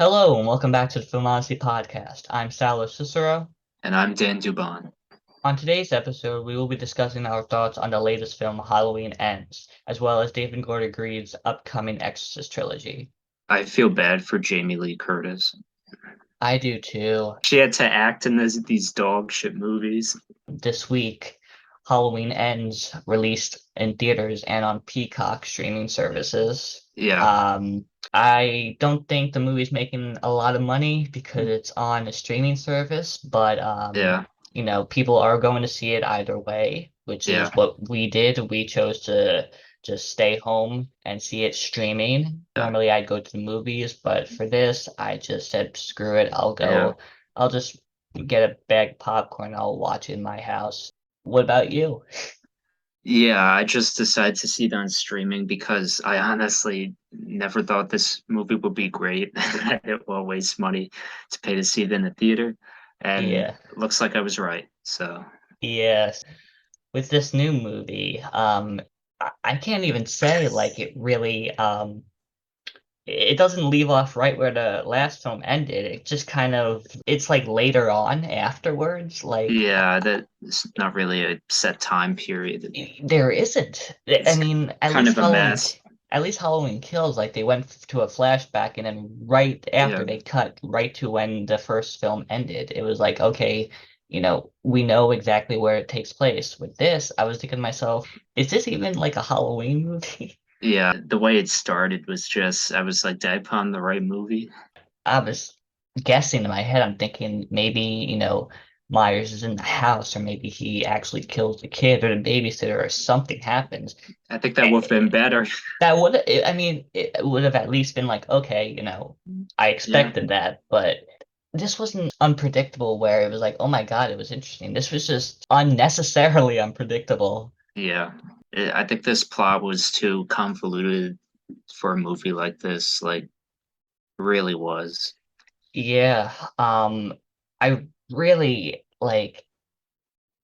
Hello and welcome back to the Film Odyssey podcast. I'm Salo Cicero. And I'm Dan Dubon. On today's episode, we will be discussing our thoughts on the latest film Halloween Ends, as well as David Gordon Green's upcoming Exorcist trilogy. I feel bad for Jamie Lee Curtis. I do too. She had to act in these dog shit movies. This week, Halloween Ends released in theaters and on Peacock streaming services. Yeah, Um, I don't think the movie's making a lot of money because it's on a streaming service, but yeah, people are going to see it either way, which yeah, is what we did. We chose to just stay home and see it streaming. yeah, Normally I'd go to the movies, but for this, I just said, screw it. yeah. I'll just get a bag of popcorn. I'll watch it in my house. What about you? Yeah, I just decided to see it on streaming because I honestly never thought this movie would be great. That it will waste money to pay to see it in the theater. And Yeah. it looks like I was right. So, Yes. With this new movie, I can't even say like it really it doesn't leave off right where the last film ended. It just kind of it's like later on afterwards. Like yeah, that's not really a set time period. there isn't. I It's mean, kind of a mess. At least Halloween Kills, like they went to a flashback and then right after Yeah. they cut right to when the first film ended. It was like, okay, we know exactly where it takes place. With this, I was thinking to myself, is this even like a Halloween movie? Yeah, the way it started was just, I was like, did I put on the right movie? I was guessing in my head, I'm thinking maybe, Myers is in the house, or maybe he actually kills the kid or the babysitter, or something happens. I think that would have been Eh, better. That would, I mean, it would have at least been like, okay, I Yeah, expected that, but this wasn't unpredictable where it was like, oh my God, it was interesting. This was just unnecessarily unpredictable. yeah. I think this plot was too convoluted for a movie like this. Like, really was. Yeah, I really like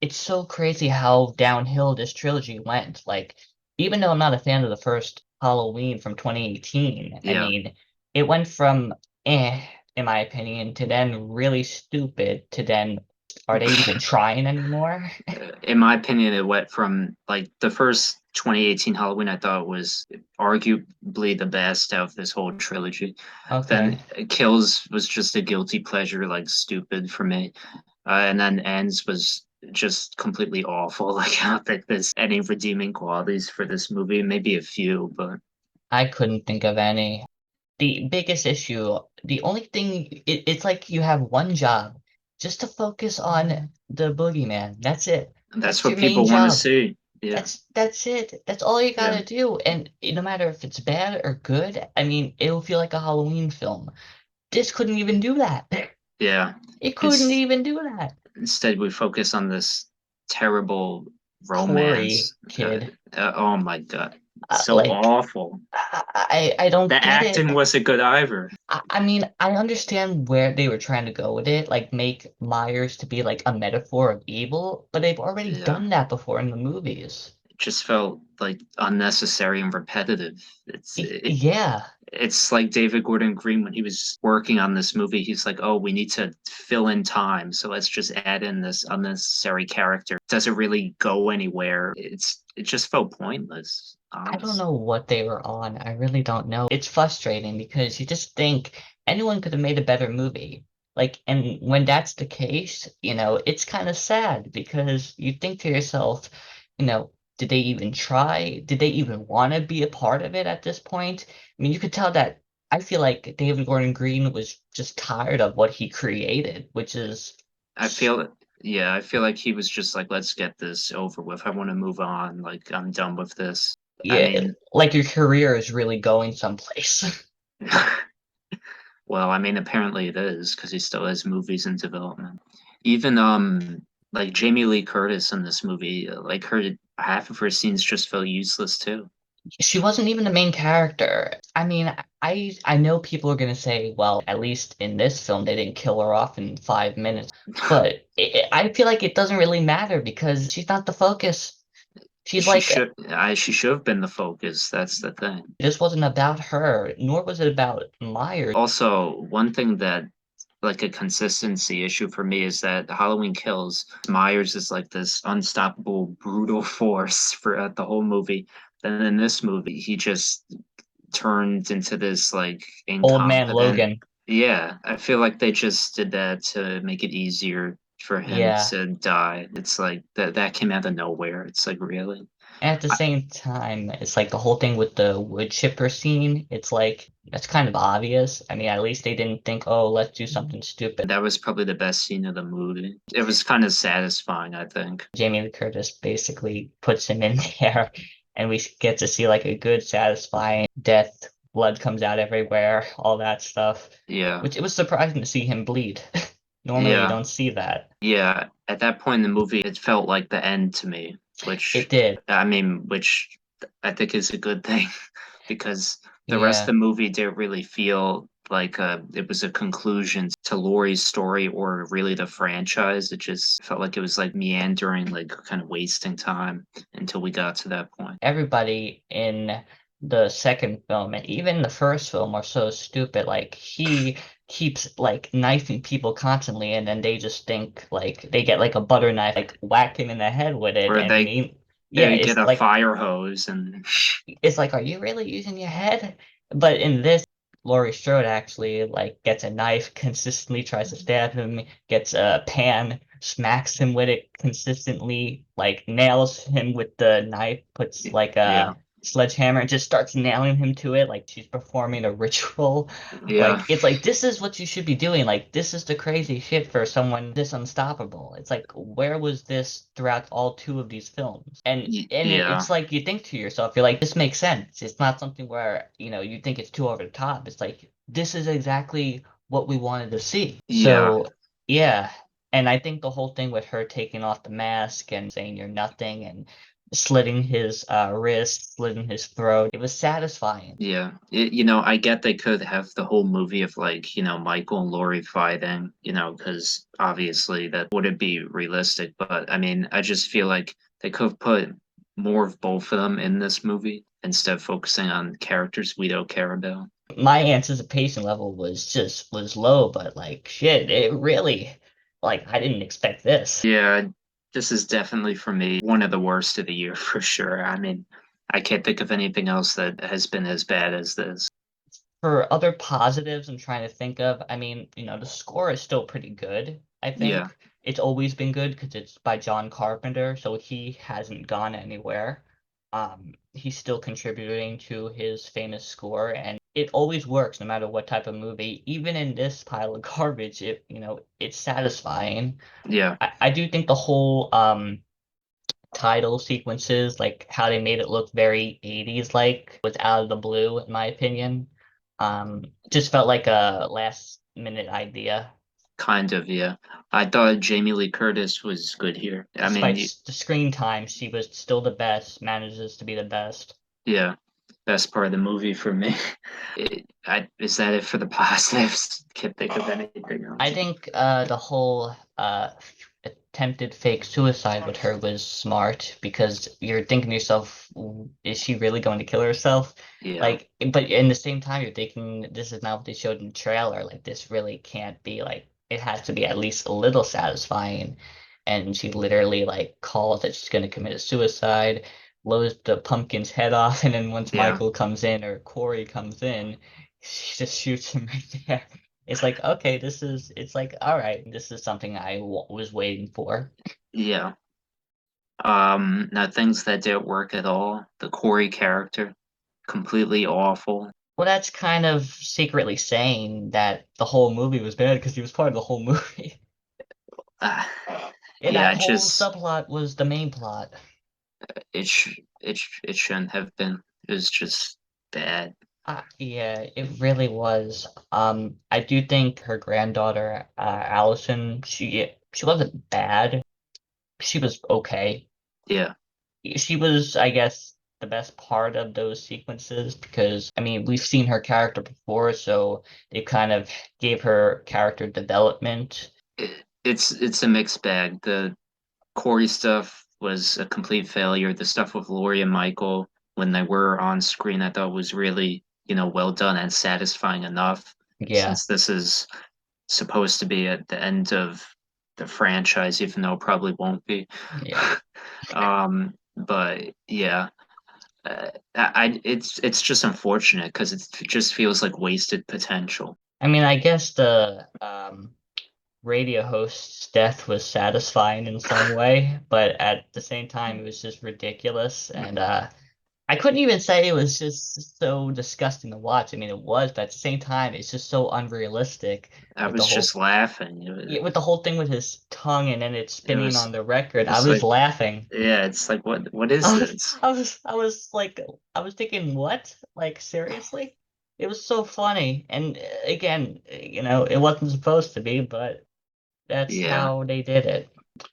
it's so crazy how downhill this trilogy went. Like, even though I'm not a fan of the first Halloween from 2018, I Yeah. mean, it went from in my opinion, to then really stupid to then are they even trying anymore? In my opinion, it went from like the first 2018 Halloween, I thought was arguably the best out of this whole trilogy. Then Okay. Kills was just a guilty pleasure, like stupid for me. And then Ends was just completely awful. Like, I don't think there's any redeeming qualities for this movie. Maybe a few, but I couldn't think of any. The biggest issue, the only thing, it's like you have one job, just to focus on the boogeyman. That's it. that's That's what your main people want to job. see. Yeah, That's it. That's all you yeah, gotta do. And no matter if it's bad or good, I mean, it'll feel like a Halloween film. This couldn't even do that. yeah. It couldn't It's even do that. instead we focus on this terrible romance. Corey, kid, Oh my God, so like awful. I don't The get it. acting wasn't good either. I mean, I understand where they were trying to go with it, like make Myers to be like a metaphor of evil, but they've already Yeah, done that before in the movies. it just felt like unnecessary and repetitive. Yeah, It's like David Gordon Green when he was working on this movie. He's like, "Oh, we need to fill in time, so let's just add in this unnecessary character." Doesn't really go anywhere. It just felt pointless, I don't honest. know what they were on. I really don't know. It's frustrating because you just think anyone could have made a better movie. Like, and when that's the case, it's kind of sad because you think to yourself, did they even try? Did they even want to be a part of it at this point? I mean, you could tell that I feel like David Gordon Green was just tired of what he created, which is, I feel, yeah, I feel like he was just like, "Let's get this over with. I want to move on. Like, I'm done with this." I yeah, mean, like your career is really going someplace. well, I mean, apparently it is because he still has movies in development. Even like Jamie Lee Curtis in this movie, like her half of her scenes just felt useless too. She wasn't even the main character. I mean, I know people are gonna say, well, at least in this film they didn't kill her off in 5 minutes, but I feel like it doesn't really matter because she's not the focus. She's like, she should have been the focus. That's the thing. this wasn't about her, nor was it about Myers. Also, one thing that like a consistency issue for me is that Halloween Kills, Myers is like this unstoppable, brutal force throughout the whole movie. Then in this movie, he just turned into this like Old man incompetent. Logan. Yeah, I feel like they just did that to make it easier for him Yeah. to die. It's like that came out of nowhere. It's like really. And at the I, same time, it's like the whole thing with the wood chipper scene. It's like that's kind of obvious. I mean, at least they didn't think, oh, let's do something stupid. that was probably the best scene of the movie. It was kind of satisfying, I think. Jamie Lee Curtis basically puts him in there, and we get to see like a good, satisfying death. Blood comes out everywhere, all that stuff. Yeah. Which it was surprising to see him bleed. Normally, you Yeah. don't see that. Yeah, at that point in the movie, it felt like the end to me, It which did. I mean, which I think is a good thing because the rest of Yeah. the movie didn't really feel like it was a conclusion to Laurie's story or really the franchise. It just felt like it was like meandering, like kind of wasting time until we got to that point. Everybody in the second film and even the first film are so stupid. Like he keeps like knifing people constantly, and then they just think like they get like a butter knife, like whack him in the head with it, Where and yeah, they get a fire hose and it's like, are you really using your head? But in this, Laurie Strode actually like gets a knife, consistently tries to stab him, gets a pan, smacks him with it consistently, like nails him with the knife, puts like yeah, a sledgehammer and just starts nailing him to it like she's performing a ritual. yeah, Like it's like this is what you should be doing. Like this is the crazy shit for someone this unstoppable. It's like where was this throughout all two of these films? yeah, It's like you think to yourself, you're like, this makes sense. It's not something where, you think it's too over the top. It's like this is exactly what we wanted to see. yeah, So yeah. And I think the whole thing with her taking off the mask and saying you're nothing and slitting his wrist, slitting his throat, it was satisfying. yeah. I get they could have the whole movie of like, Michael and Laurie fighting, because obviously that wouldn't be realistic. But I mean, I just feel like they could have put more of both of them in this movie instead of focusing on characters we don't care about. My anticipation level was low, but like shit, it really like I didn't expect this. Yeah, this is definitely for me one of the worst of the year for sure. I mean, I can't think of anything else that has been as bad as this. For other positives I'm trying to think of, I mean, the score is still pretty good. I Yeah, think it's always been good because it's by John Carpenter, so he hasn't gone anywhere. He's still contributing to his famous score, and it always works no matter what type of movie. Even in this pile of garbage, it's satisfying. yeah, I do think the whole title sequences, like how they made it look very 80s like, was out of the blue, in my opinion. Just felt like a last minute idea. kind of, yeah. I thought Jamie Lee Curtis was good here. I Despite mean, the screen time, she was still the best, manages to be the best. yeah, best part of the movie for me. Is that it for the positives? Can't think of anything I else. think the whole attempted fake suicide with her was smart because you're thinking to yourself, is she really going to kill herself? Yeah, Like, but in the same time, you're thinking this is not what they showed in the trailer. Like, this really can't be like it has to be at least a little satisfying. And she literally like calls that she's going to commit a suicide, blows the pumpkin's head off, and then once yeah, Michael comes in or Corey comes in, she just shoots him right there. It's like, okay, it's like, all right, this is something I was waiting for. yeah. Now things that didn't work at all. The Corey character, completely awful. Well, that's kind of secretly saying that the whole movie was bad because he was part of the whole movie. Uh, And yeah, that it whole just subplot was the main plot. it shouldn't have been. It was just bad. Yeah, it really was. I do think her granddaughter, Allison, she wasn't bad. She was okay. Yeah, She was, I guess, the best part of those sequences because, I mean, we've seen her character before, so they kind of gave her character development. it's a mixed bag. The Corey stuff. was a complete failure. The stuff with Laurie and Michael when they were on screen, I thought was really, well done and satisfying enough. Yeah, Since this is supposed to be at the end of the franchise, even though it probably won't be. yeah. But yeah, it's just unfortunate because it just feels like wasted potential. I mean, I guess the radio host's death was satisfying in some way, but at the same time, it was just ridiculous. And I couldn't even say it was just so disgusting to watch. I mean, it was, but at the same time, it's just so unrealistic I with the was whole just laughing. yeah, with the whole thing with his tongue and then it It spinning was on the record. I it's was like laughing. yeah, it's like what is I was, this? I was like, I was thinking, what? Like, seriously? It was so funny. And again, it wasn't supposed to be, but that's Yeah. how they did it.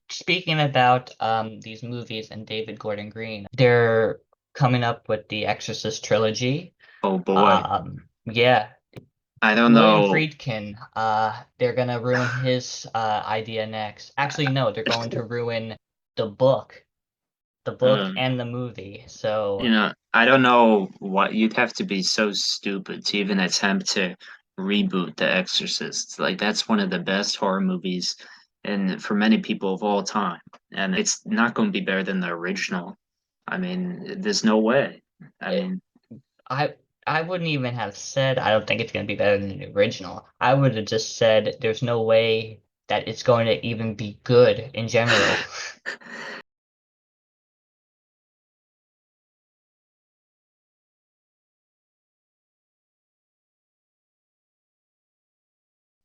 Speaking about these movies and David Gordon Green, they're coming up with the Exorcist trilogy. Oh boy. Yeah, I don't William know. Friedkin, they're gonna ruin his idea next. Actually, no, they're going to ruin the book, the book Uh, and the movie. So I don't know what you'd have to be so stupid to even attempt to reboot The Exorcist. Like that's one of the best horror movies and for many people of all time. And it's not going to be better than the original. I mean, there's no way. I it, mean, I I wouldn't even have said I don't think it's gonna be better than the original. I would have just said there's no way that it's going to even be good in general.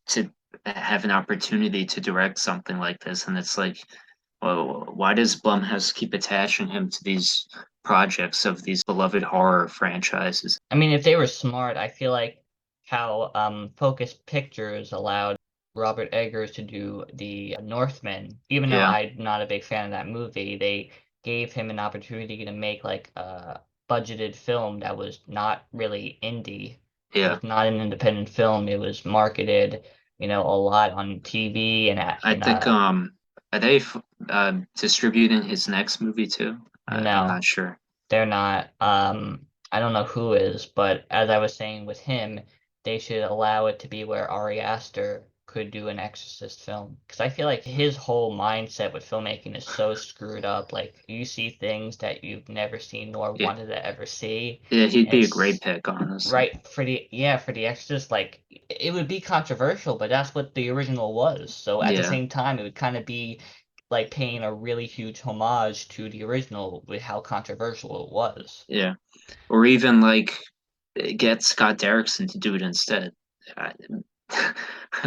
to have an opportunity to direct something like this, and it's like, well, why does Blumhouse keep attaching him to these projects of these beloved horror franchises? I mean, if they were smart, I feel like how Focus Pictures allowed Robert Eggers to do the Northman, even though Yeah, I'm not a big fan of that movie, they gave him an opportunity to make like a budgeted film that was not really indie. It yeah. was not an independent film. It was marketed, a lot on TV and I think are they distributing his next movie too? I'm no. not sure. They're not. I don't know who is, but as I was saying with him, they should allow it to be where Ari Aster could do an Exorcist film. Because I feel like his whole mindset with filmmaking is so screwed up. Like you see things that you've never seen nor Yeah, wanted to ever see. yeah, he'd And be a great it's pick, honestly. right for the Exorcist, like it would be controversial, but that's what the original was. So at the Yeah, same time, it would kind of be like paying a really huge homage to the original with how controversial it was. yeah. Or even like get Scott Derrickson to do it instead. I,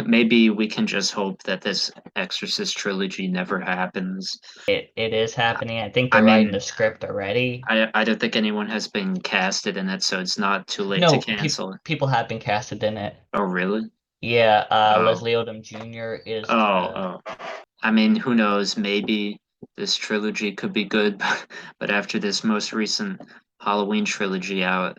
maybe we can just hope that this Exorcist trilogy never happens. It is happening. I think I they're writing mean, the script already. I don't think anyone has been casted in it, so it's not too late to No, cancel it. people have been casted in it. Oh, really? Yeah, Oh, Leslie Odom Jr. is the oh. I mean, who knows? Maybe this trilogy could be good, but after this most recent Halloween trilogy out,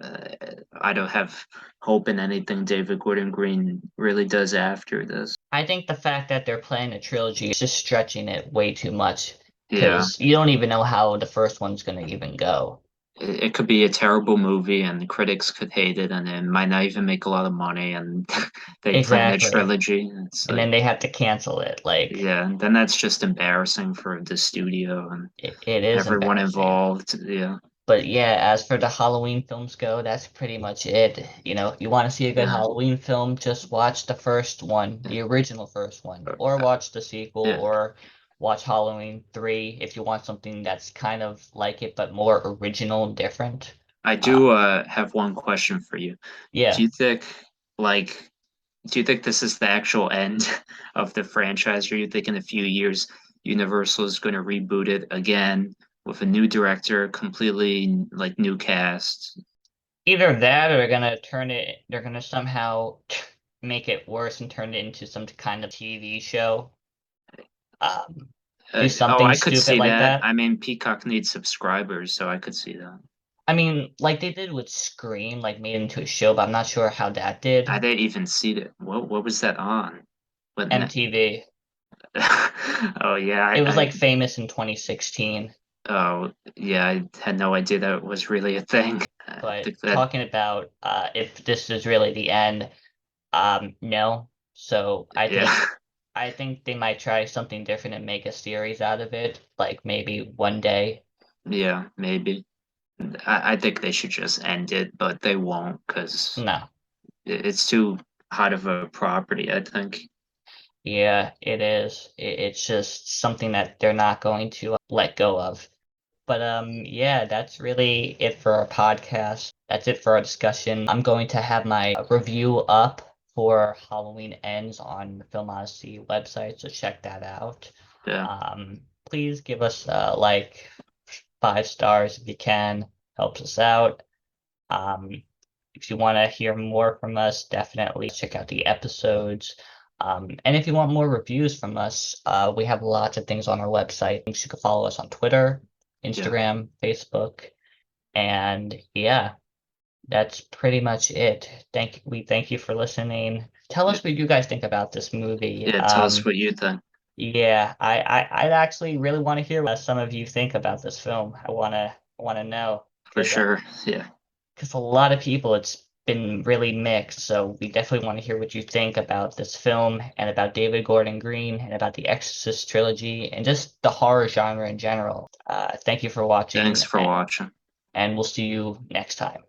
I don't have hope in anything David Gordon Green really does after this. I think the fact that they're playing a trilogy is just stretching it way too much Yeah, because you don't even know how the first one's going to even go. it could be a terrible movie, and the critics could hate it, and it might not even make a lot of money, and they plan a Exactly. trilogy. It's And like, then they have to cancel it. Like yeah, then that's just embarrassing for the studio and it is everyone embarrassing. involved. Yeah, But yeah, as for the Halloween films go, that's pretty much it. You want to see a good yeah, Halloween film, just watch the first one, yeah. the original first one, or watch the sequel, Yeah. or watch Halloween 3 if you want something that's kind of like it but more original and different. I Uh, do have one question for you. Do yeah, you think like do you think this is the actual end of the franchise, or you think in a few years Universal is going to reboot it again with a new director, completely like new cast? either that or they're gonna somehow make it worse and turn it into some kind of TV show. Um, do Oh, something I could stupid see like that. that. I mean, Peacock needs subscribers, so I could see that. I mean, like they did with Scream, like made it into a show, but I'm not sure how that I did. didn't even see it. What was that on? What? MTV. Oh yeah, It was like famous in 2016. Oh, yeah, I had no idea that was really a thing. I But think that, talking about if this is really the end, no. So yeah, I think they might try something different and make a series out of it, like maybe one day. yeah, maybe. I think they should just end it, but they won't because No. it's too hot of a property, I think. Yeah, it is. It's just something that they're not going to let go of. But yeah, that's really it for our podcast. That's it for our discussion. I'm going to have my review up for Halloween Ends on the Film Odyssey website, so check that out. Yeah, Please give us like 5 stars if you can. Helps us out. Um, if you want to hear more from us, definitely check out the episodes. And if you want more reviews from us, we have lots of things on our website. You can follow us on Twitter, yeah, Instagram, Facebook, and yeah, that's pretty much it. We thank you for listening. Tell yeah. us what you guys think about this movie. Yeah, tell us what you think. Yeah, I'd actually really want to hear what some of you think about this film. I wanna know For because sure. Yeah. a lot of people it's been really mixed. So we definitely want to hear what you think about this film and about David Gordon Green and about the Exorcist trilogy and just the horror genre in general. Thank you for Thanks watching, for watching. and we'll see you next time.